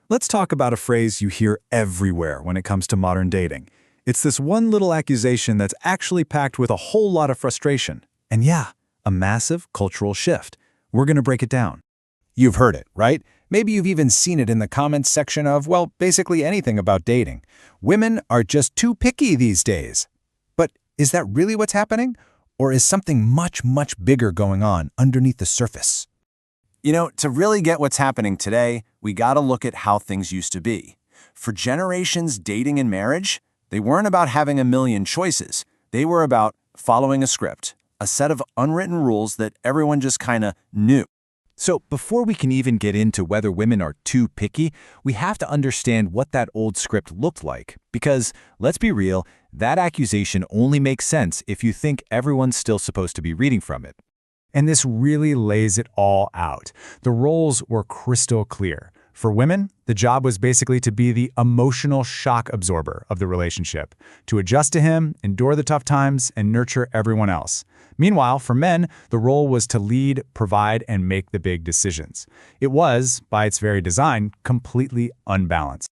Let's talk about a phrase you hear everywhere when it comes to modern dating. It's this one little accusation that's actually packed with a whole lot of frustration. And yeah, a massive cultural shift. We're going to break it down. You've heard it, right? Maybe you've even seen it in the comments section of, well, basically anything about dating. Women are just too picky these days. But is that really what's happening? Or is something much, much bigger going on underneath the surface? You know, to really get what's happening today, we gotta look at how things used to be. For generations, dating and marriage, they weren't about having a million choices. They were about following a script, a set of unwritten rules that everyone just kinda knew. So before we can even get into whether women are too picky, we have to understand what that old script looked like. Because, let's be real, that accusation only makes sense if you think everyone's still supposed to be reading from it. And this really lays it all out. The roles were crystal clear. For women, the job was basically to be the emotional shock absorber of the relationship, to adjust to him, endure the tough times, and nurture everyone else. Meanwhile, for men, the role was to lead, provide, and make the big decisions. It was, by its very design, completely unbalanced.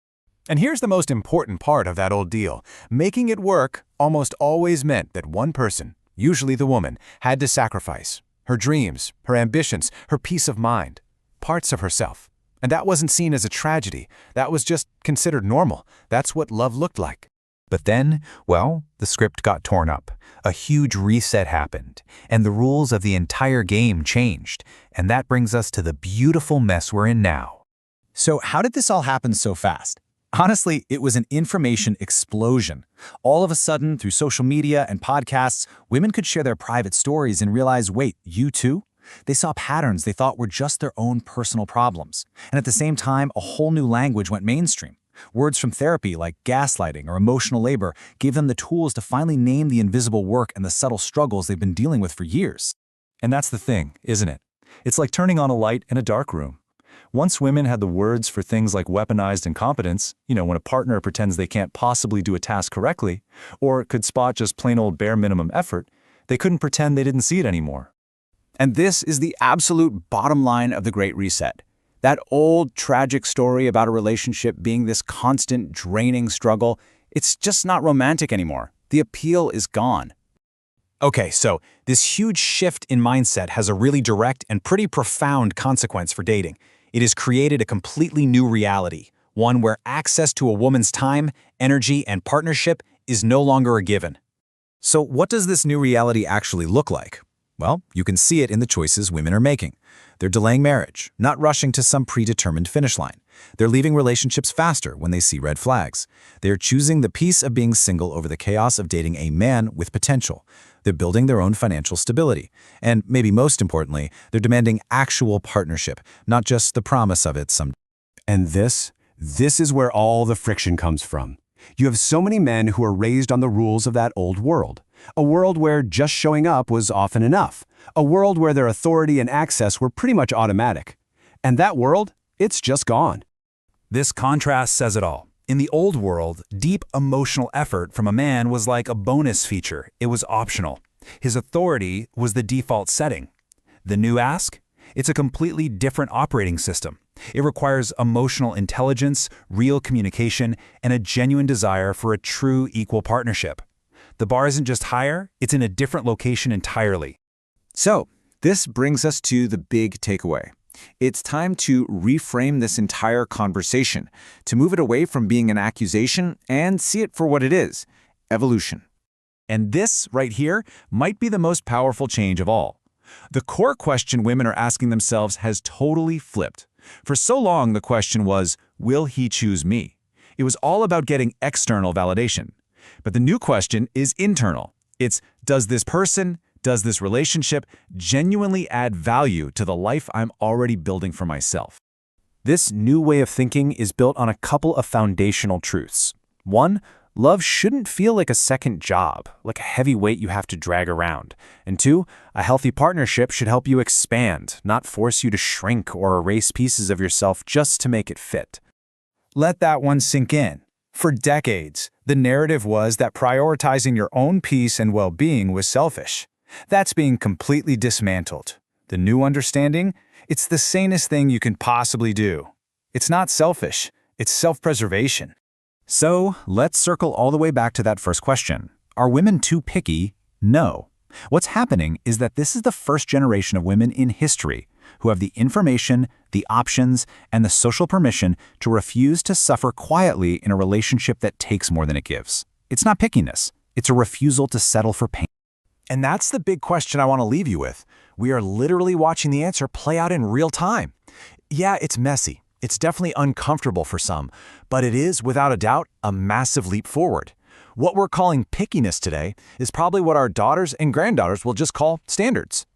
And here's the most important part of that old deal. Making it work almost always meant that one person, usually the woman, had to sacrifice her dreams, her ambitions, her peace of mind, parts of herself. And that wasn't seen as a tragedy. That was just considered normal. That's what love looked like. But then, well, the script got torn up. A huge reset happened, and the rules of the entire game changed. And that brings us to the beautiful mess we're in now. So how did this all happen so fast? Honestly, it was an information explosion. All of a sudden, through social media and podcasts, women could share their private stories and realize, wait, you too? They saw patterns they thought were just their own personal problems. And at the same time, a whole new language went mainstream. Words from therapy like gaslighting or emotional labor gave them the tools to finally name the invisible work and the subtle struggles they've been dealing with for years. And that's the thing, isn't it? It's like turning on a light in a dark room. Once women had the words for things like weaponized incompetence, when a partner pretends they can't possibly do a task correctly, or could spot just plain old bare minimum effort, they couldn't pretend they didn't see it anymore. And this is the absolute bottom line of the Great Reset. That old, tragic story about a relationship being this constant, draining struggle, it's just not romantic anymore. The appeal is gone. Okay, so this huge shift in mindset has a really direct and pretty profound consequence for dating. It has created a completely new reality, one where access to a woman's time, energy, and partnership is no longer a given. So what does this new reality actually look like? Well, you can see it in the choices women are making. They're delaying marriage, not rushing to some predetermined finish line. They're leaving relationships faster when they see red flags. They're choosing the peace of being single over the chaos of dating a man with potential. They're building their own financial stability. And maybe most importantly, they're demanding actual partnership, not just the promise of it someday. And this is where all the friction comes from. You have so many men who are raised on the rules of that old world. A world where just showing up was often enough. A world where their authority and access were pretty much automatic. And that world, it's just gone. This contrast says it all. In the old world, deep emotional effort from a man was like a bonus feature. It was optional. His authority was the default setting. The new ask? It's a completely different operating system. It requires emotional intelligence, real communication, and a genuine desire for a true equal partnership. The bar isn't just higher, it's in a different location entirely. So, this brings us to the big takeaway. It's time to reframe this entire conversation, to move it away from being an accusation and see it for what it is: evolution. And this, right here, might be the most powerful change of all. The core question women are asking themselves has totally flipped. For so long, the question was, will he choose me? It was all about getting external validation. But the new question is internal. It's, does this person, does this relationship genuinely add value to the life I'm already building for myself? This new way of thinking is built on a couple of foundational truths. One, love shouldn't feel like a second job, like a heavy weight you have to drag around. And two, a healthy partnership should help you expand, not force you to shrink or erase pieces of yourself just to make it fit. Let that one sink in. For decades, the narrative was that prioritizing your own peace and well-being was selfish. That's being completely dismantled. The new understanding? It's the sanest thing you can possibly do. It's not selfish. It's self-preservation. So let's circle all the way back to that first question. Are women too picky? No. What's happening is that this is the first generation of women in history who have the information, the options, and the social permission to refuse to suffer quietly in a relationship that takes more than it gives. It's not pickiness. It's a refusal to settle for pain. And that's the big question I want to leave you with. We are literally watching the answer play out in real time. Yeah, it's messy. It's definitely uncomfortable for some, but it is, without a doubt, a massive leap forward. What we're calling pickiness today is probably what our daughters and granddaughters will just call standards.